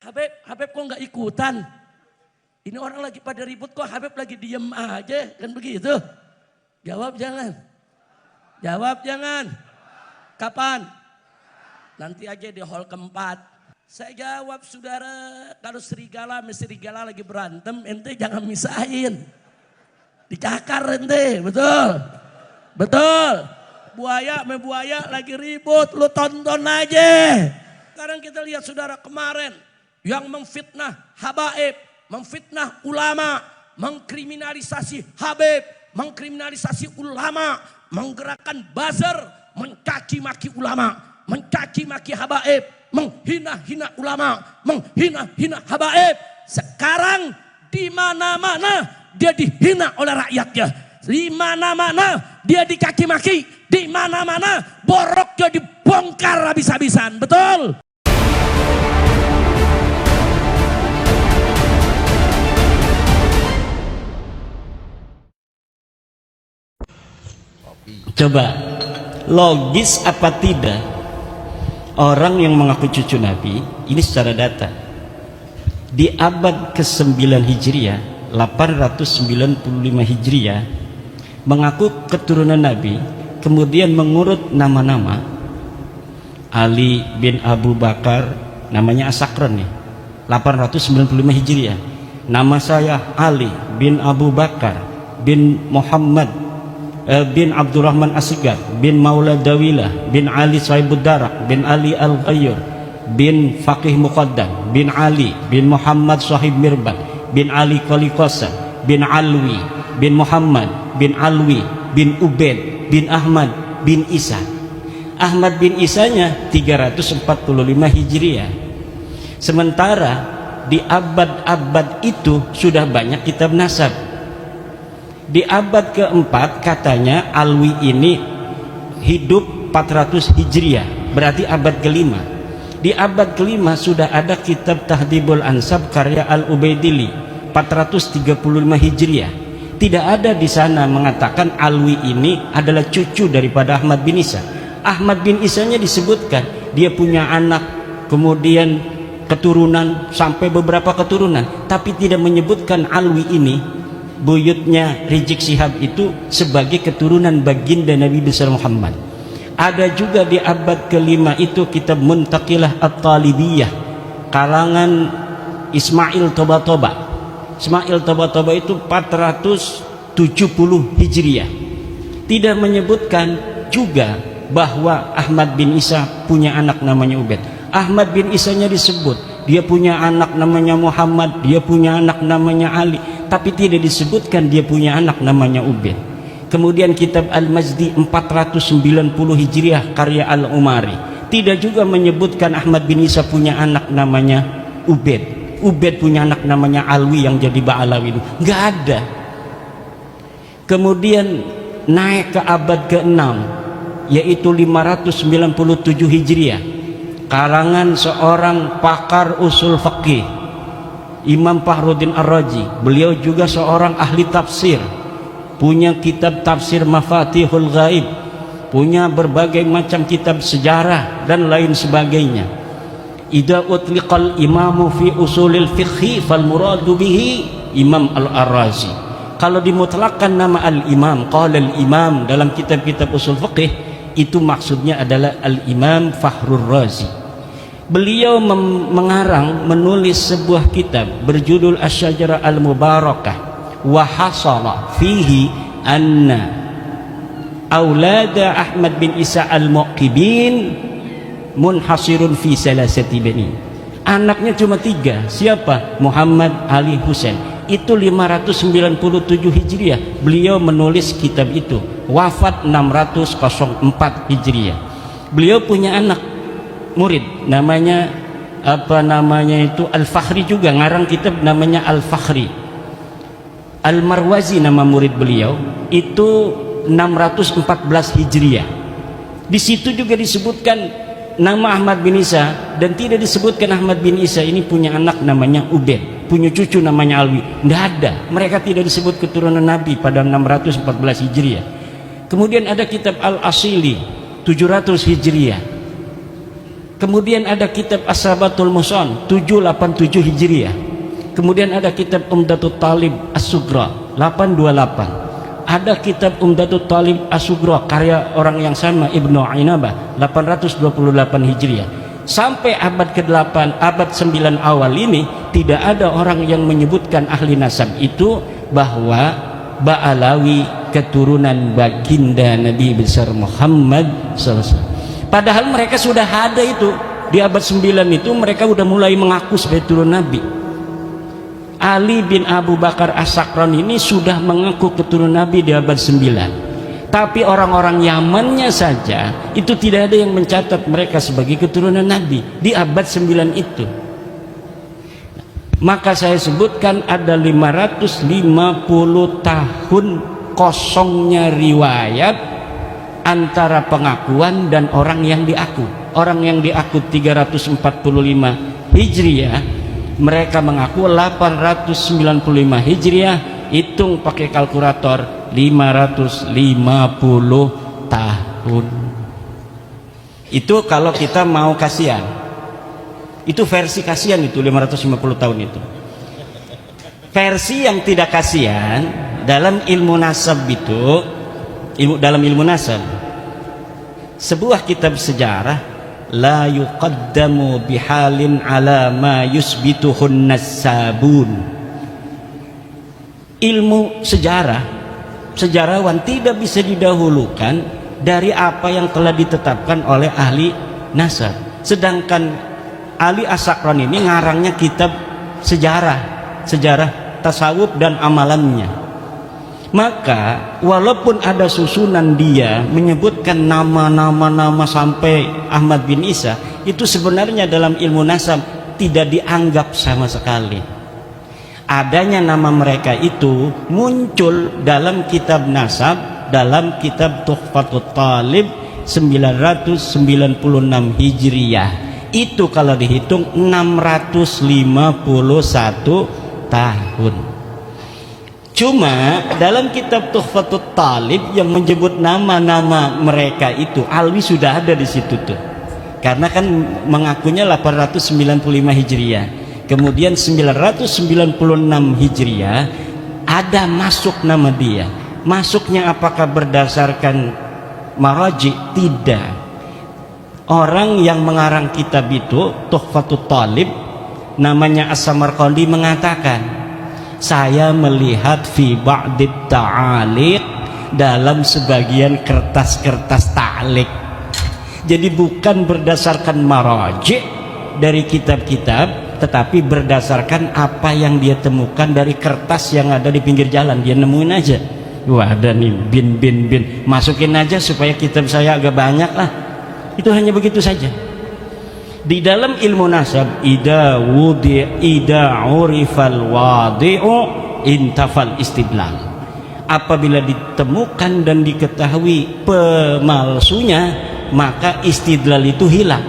Habib kok nggak ikutan? Ini orang lagi pada ribut kok Habib lagi diem aja, kan begitu? Jawab jangan. Jawab jangan. Kapan? Nanti aja di hall keempat. Saya jawab saudara, kalau serigala sama serigala lagi berantem, ente jangan misahin. Dicakar ente, betul? Betul. Buaya sama buaya lagi ribut, lu tonton aja. Sekarang kita lihat saudara kemarin yang memfitnah habaib, memfitnah ulama, mengkriminalisasi habib, mengkriminalisasi ulama, menggerakkan buzzer, mencaci maki ulama, mencaci maki habaib, menghina-hina ulama, menghina-hina habaib. Sekarang di mana-mana dia dihina oleh rakyatnya. Di mana-mana dia dicaci maki, di mana-mana boroknya dibongkar habis-habisan. Betul? Coba, logis apa tidak orang yang mengaku cucu Nabi ini secara data di abad ke-9 Hijriah, 895 Hijriah, mengaku keturunan Nabi, kemudian mengurut nama-nama. Ali bin Abu Bakar, namanya Asakron nih, 895 Hijriah. Nama saya Ali bin Abu Bakar bin Muhammad bin Abdurrahman Asigar bin Maula Dawilah bin Ali Sahibud Darak bin Ali Al-Ghayyur bin Faqih Muqaddam bin Ali bin Muhammad Sahib Mirbat bin Ali Qalikosa bin Alwi bin Muhammad bin Alwi bin Ubaid bin Ahmad bin Isa. Ahmad bin Isanya 345 Hijriah. Sementara di abad-abad itu sudah banyak kitab nasab. Di abad keempat katanya Alwi ini hidup 400 Hijriah, berarti abad kelima. Di abad kelima sudah ada kitab Tahdhibul Ansab karya Al-Ubaidili 435 Hijriah. Tidak ada di sana mengatakan Alwi ini adalah cucu daripada Ahmad bin Isa. Ahmad bin Isanya disebutkan dia punya anak, kemudian keturunan sampai beberapa keturunan, tapi tidak menyebutkan Alwi ini, buyutnya Rizik Syihab itu, sebagai keturunan baginda Nabi besar Muhammad. Ada juga di abad kelima itu kitab Muntaqilah At-Talibiyah kalangan Ismail Toba-Toba. Ismail Toba-Toba itu 470 Hijriah. Tidak menyebutkan juga bahwa Ahmad bin Isa punya anak namanya Ubaid. Ahmad bin Isanya disebut dia punya anak namanya Muhammad, dia punya anak namanya Ali, tapi tidak disebutkan dia punya anak namanya Ubaid. Kemudian kitab Al-Mazdi 490 Hijriah karya Al-Umari tidak juga menyebutkan Ahmad bin Isa punya anak namanya Ubaid. Ubaid punya anak namanya Alwi yang jadi Ba'alawi, nggak ada. Kemudian naik ke abad ke-6 yaitu 597 Hijriah karangan seorang pakar usul fikih, Imam Fakhruddin Ar-Razi. Beliau juga seorang ahli tafsir, punya kitab tafsir Mafatihul Ghaib, punya berbagai macam kitab sejarah dan lain sebagainya. Idza utliqal imamu fi usulil fiqhi fal muradu bihi Imam Al-Ar-Razi. Kalau dimutlakkan nama al-imam, qala al-imam dalam kitab-kitab usul fiqih, itu maksudnya adalah al-Imam Fakhrur Razi. Beliau menulis sebuah kitab berjudul Asy-Syajarah Al-Mubarakah, wa hasala fihi anna aulada Ahmad bin Isa al-Muqibin munhasirun fi salasati bani. Anaknya cuma 3. Siapa? Muhammad, Ali, Husain. Itu 597 Hijriah beliau menulis kitab itu. Wafat 604 Hijriah. Beliau punya anak murid namanya Al-Fakhri, juga ngarang kitab namanya Al-Fakhri. Al-Marwazi nama murid beliau, itu 614 Hijriah. Di situ juga disebutkan nama Ahmad bin Isa, dan tidak disebutkan Ahmad bin Isa ini punya anak namanya Ubaid, punya cucu namanya Alwi. Tidak ada, mereka tidak disebut keturunan Nabi pada 614 Hijriah. Kemudian ada kitab Al-Asili 700 Hijriah. Kemudian ada kitab As-Sabatul Muson 787 Hijriah. Kemudian ada kitab Umdatul Talib As-Sugra 828. Ada kitab Umdatul Talib As-Sugra karya orang yang sama Ibnu Ainabah 828 Hijriah. Sampai abad ke-8, abad 9 awal ini tidak ada orang yang menyebutkan ahli nasab itu bahwa Ba'alawi keturunan baginda Nabi besar Muhammad SAW. Padahal mereka sudah ada itu di abad 9 itu, mereka sudah mulai mengaku sebagai turun Nabi. Ali bin Abu Bakar As-Sakran ini sudah mengaku keturunan Nabi di abad 9. Tapi orang-orang Yamannya saja itu tidak ada yang mencatat mereka sebagai keturunan Nabi di abad 9 itu. Maka saya sebutkan ada 550 tahun kosongnya riwayat antara pengakuan dan orang yang diaku. Orang yang diaku 345 Hijriah, mereka mengaku 895 Hijriah. Hitung pakai kalkulator 550 tahun. Itu kalau kita mau kasihan. Itu versi kasihan itu 550 tahun itu. Versi yang tidak kasihan dalam ilmu nasab itu, dalam ilmu nasab, sebuah kitab sejarah la yuqaddamu bihalin ala ma yusbituhun nasabun. Ilmu sejarah, sejarawan tidak bisa didahulukan dari apa yang telah ditetapkan oleh ahli nasab. Sedangkan Ali As-Sakran ini ngarangnya kitab sejarah tasawuf dan amalannya. Maka walaupun ada susunan dia menyebutkan nama-nama sampai Ahmad bin Isa, itu sebenarnya dalam ilmu nasab tidak dianggap sama sekali. Adanya nama mereka itu muncul dalam kitab nasab, dalam kitab Tuhfatul Talib 996 Hijriah. Itu kalau dihitung 651 tahun. Cuma dalam kitab Tuhfatul Talib yang menyebut nama-nama mereka itu, Alwi sudah ada di situ tuh. Karena kan mengakunya 895 Hijriah. Kemudian 996 Hijriah ada masuk nama dia. Masuknya apakah berdasarkan maraji? Tidak. Orang yang mengarang kitab itu Tuhfatul Talib namanya As-Samarqandi mengatakan, saya melihat fi ba'dit ta'aliq, dalam sebagian kertas-kertas ta'liq. Jadi bukan berdasarkan maraji dari kitab-kitab, tetapi berdasarkan apa yang dia temukan dari kertas yang ada di pinggir jalan. Dia nemuin aja, wah ada nih bin, masukin aja supaya kitab saya agak banyak lah. Itu hanya begitu saja. Di dalam ilmu nasab, ida urifal wadi'u intafal istidlal. Apabila ditemukan dan diketahui pemalsunya, maka istidlal itu hilang.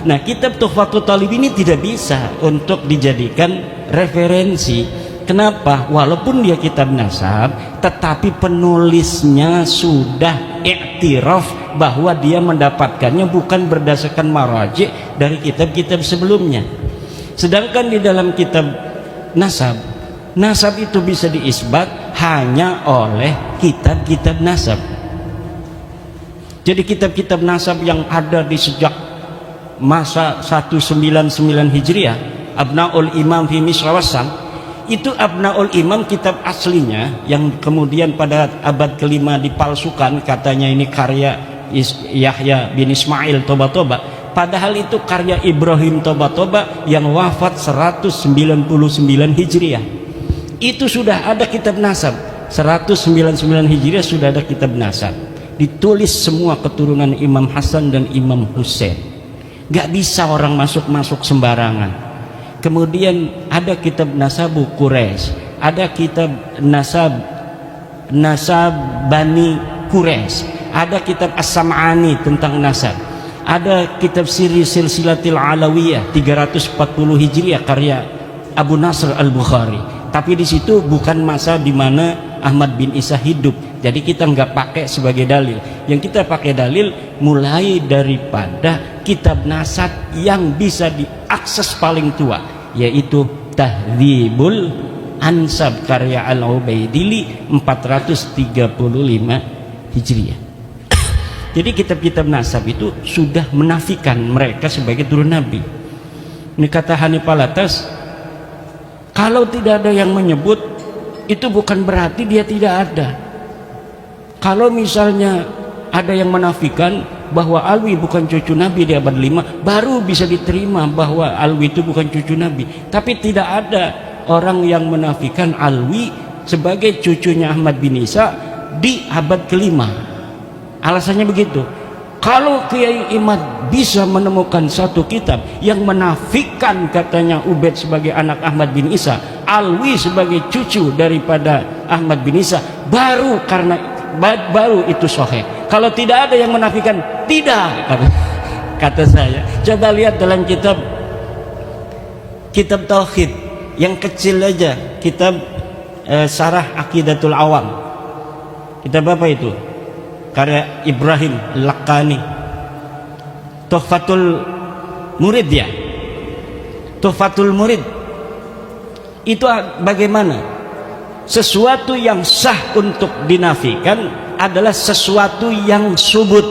Nah, kitab Tuhfatul Talib ini tidak bisa untuk dijadikan referensi. Kenapa? Walaupun dia kitab nasab, tetapi penulisnya sudah iktiraf bahwa dia mendapatkannya bukan berdasarkan maraji dari kitab-kitab sebelumnya. Sedangkan di dalam kitab nasab itu bisa diisbat hanya oleh kitab-kitab nasab. Jadi kitab-kitab nasab yang ada di sejak masa 199 Hijriah, Abnaul Imam fi Misrawasan, itu Abnaul Imam kitab aslinya yang kemudian pada abad kelima dipalsukan, katanya ini karya Yahya bin Ismail Toba-Toba, padahal itu karya Ibrahim Toba-Toba yang wafat 199 Hijriah. Itu sudah ada kitab nasab 199 Hijriah, sudah ada kitab nasab, ditulis semua keturunan Imam Hasan dan Imam Husain. Gak bisa orang masuk sembarangan. Kemudian ada kitab Nasabu Quraisy, ada kitab Nasab Bani Quraisy, ada kitab As-Sam'ani tentang nasab, ada kitab Siri Silsilatil Alawiyah 340 Hijriah karya Abu Nasr Al-Bukhari. Tapi di situ bukan masa di mana Ahmad bin Isa hidup. Jadi kita nggak pakai sebagai dalil. Yang kita pakai dalil mulai daripada kitab nasab yang bisa diakses paling tua, yaitu Tahdzibul Ansab karya Al-Ubaidili 435 Hijriah. Jadi kitab-kitab nasab itu sudah menafikan mereka sebagai turun Nabi. Ini kata Hanif Alatas, kalau tidak ada yang menyebut, itu bukan berarti dia tidak ada. Kalau misalnya ada yang menafikan bahwa Alwi bukan cucu Nabi di abad 5, baru bisa diterima bahwa Alwi itu bukan cucu Nabi. Tapi tidak ada orang yang menafikan Alwi sebagai cucunya Ahmad bin Isa di abad ke-5. Alasannya begitu. Kalau Kiai Imad bisa menemukan satu kitab yang menafikan katanya Ubaid sebagai anak Ahmad bin Isa, Alwi sebagai cucu daripada Ahmad bin Isa, baru itu sahih. Kalau tidak ada yang menafikan, tidak, kata saya. Coba lihat dalam kitab tauhid yang kecil aja, kitab Syarah Aqidatul Awam. Kitab apa itu? Karya Ibrahim Lakani, Tuhfatul Murid ya. Tuhfatul Murid itu bagaimana? Sesuatu yang sah untuk dinafikan adalah sesuatu yang subut.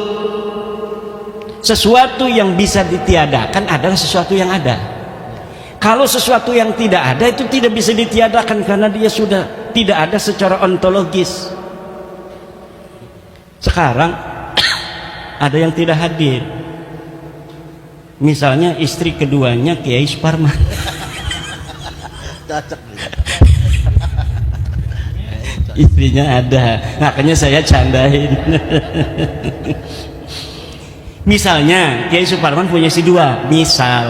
Sesuatu yang bisa ditiadakan adalah sesuatu yang ada. Kalau sesuatu yang tidak ada itu tidak bisa ditiadakan karena dia sudah tidak ada secara ontologis. Sekarang ada yang tidak hadir, misalnya istri keduanya Kiai Suparman. Istrinya ada, makanya saya candain. Misalnya Kiai Suparman punya istri 2, misal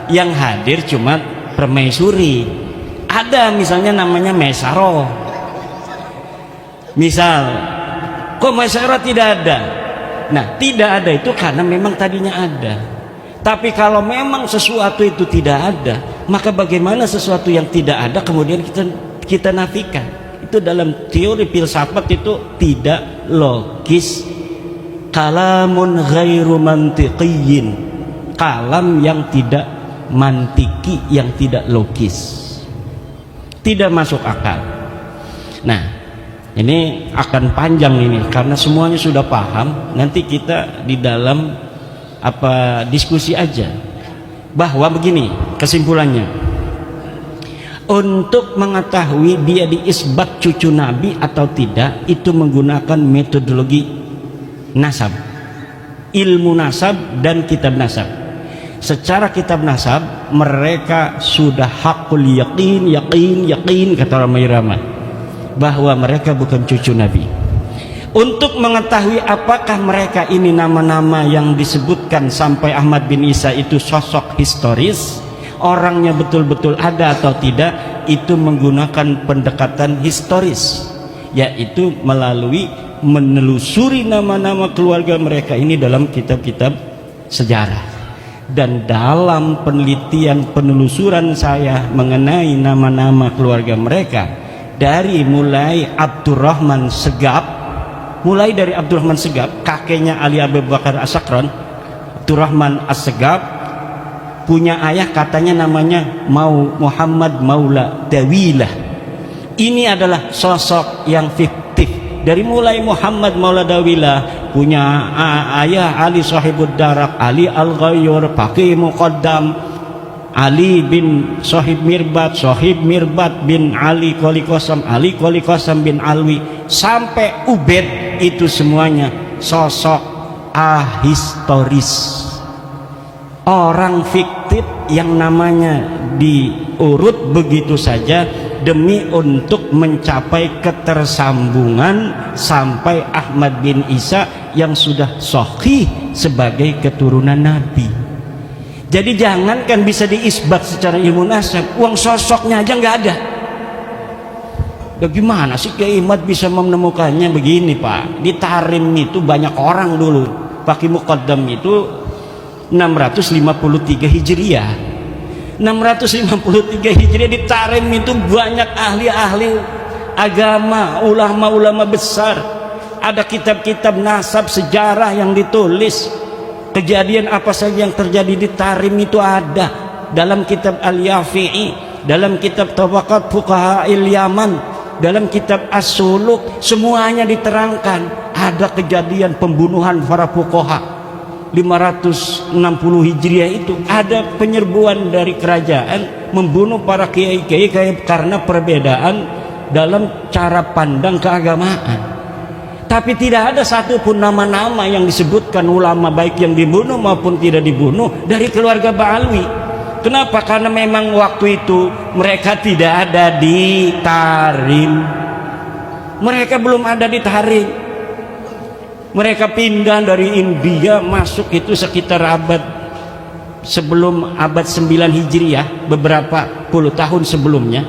yang hadir cuma permaisuri. Ada misalnya namanya Mesaro, misal. Kok Masyarah tidak ada? Nah, tidak ada itu karena memang tadinya ada. Tapi kalau memang sesuatu itu tidak ada, maka bagaimana sesuatu yang tidak ada kemudian kita nafikan? Itu dalam teori filsafat itu tidak logis. Kalamun ghairu mantiqiyyin. Kalam yang tidak mantiki, yang tidak logis. Tidak masuk akal. Nah, ini akan panjang ini karena semuanya sudah paham. Nanti kita di dalam diskusi aja bahwa begini kesimpulannya. Untuk mengetahui dia diisbat cucu Nabi atau tidak, itu menggunakan metodologi nasab, ilmu nasab dan kitab nasab. Secara kitab nasab mereka sudah hakul yakin kata Ramai Rama bahwa mereka bukan cucu Nabi. Untuk mengetahui apakah mereka ini nama-nama yang disebutkan sampai Ahmad bin Isa itu sosok historis, orangnya betul-betul ada atau tidak, itu menggunakan pendekatan historis, yaitu melalui menelusuri nama-nama keluarga mereka ini dalam kitab-kitab sejarah. Dan dalam penelitian penelusuran saya mengenai nama-nama keluarga mereka, dari mulai Abdurrahman Segaf, kakeknya Ali Abu Bakar As-Sakran, Abdurrahman As-Segaf punya ayah katanya namanya Muhammad Maula Dawilah. Ini adalah sosok yang fiktif. Dari mulai Muhammad Maula Dawilah punya ayah Ali Sahibud Darak, Ali Al-Ghayyur, Faqih Muqaddam, Ali bin Sohib Mirbat bin Ali Qoli Qasam bin Alwi, sampai Ubaid, itu semuanya sosok ahistoris, orang fiktif yang namanya diurut begitu saja demi untuk mencapai ketersambungan sampai Ahmad bin Isa yang sudah sahih sebagai keturunan Nabi. Jadi jangankan bisa diisbat secara ilmu nasab, uang sosoknya aja nggak ada. Bagaimana sih Kiai Imad bisa menemukannya? Begini Pak, di Tarim itu banyak orang dulu. Faqih Muqaddam itu 653 Hijriah. 653 Hijriah di Tarim itu banyak ahli-ahli agama, ulama-ulama besar. Ada kitab-kitab nasab sejarah yang ditulis. Kejadian apa saja yang terjadi di Tarim itu ada dalam kitab Al-Yafi'i, dalam kitab Tabaqat Fuqaha'il Yaman, dalam kitab As-Suluk, semuanya diterangkan. Ada kejadian pembunuhan para fuqaha 560 Hijriah itu, ada penyerbuan dari kerajaan membunuh para kiai-kiai karena perbedaan dalam cara pandang keagamaan. Tapi tidak ada satupun nama-nama yang disebutkan ulama baik yang dibunuh maupun tidak dibunuh dari keluarga Ba'alwi. Kenapa? Karena memang waktu itu mereka tidak ada di Tarim. Mereka belum ada di Tarim. Mereka pindah dari India masuk itu sekitar sebelum abad 9 Hijriah, beberapa puluh tahun sebelumnya.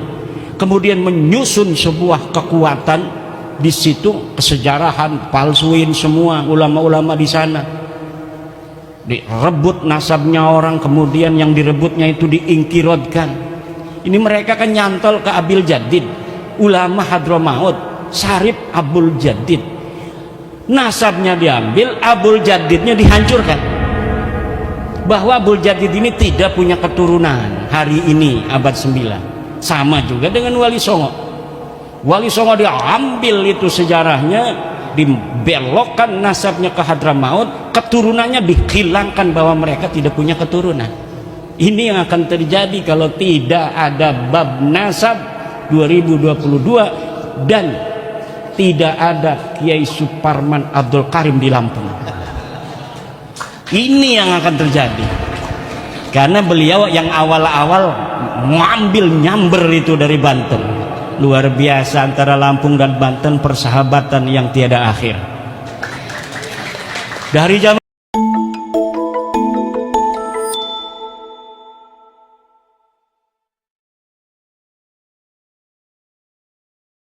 Kemudian menyusun sebuah kekuatan di situ, kesejarahan palsuin semua ulama-ulama di sana, direbut nasabnya orang, kemudian yang direbutnya itu diingkirodkan. Ini mereka kan nyantol ke Abil Jadid, ulama Hadramaut, Syarif Abul Jadid. Nasabnya diambil, Abul Jadidnya dihancurkan. Bahwa Abul Jadid ini tidak punya keturunan hari ini abad 9. Sama juga dengan Wali Songo. Wali Songo diambil itu sejarahnya, dibelokkan nasabnya ke Hadramaut, keturunannya dihilangkan bahwa mereka tidak punya keturunan. Ini yang akan terjadi kalau tidak ada bab nasab 2022 dan tidak ada Kiai Suparman Abdul Karim di Lampung. Ini yang akan terjadi karena beliau yang awal-awal mengambil nyamber itu dari Banten. Luar biasa, antara Lampung dan Banten persahabatan yang tiada akhir. Dari zaman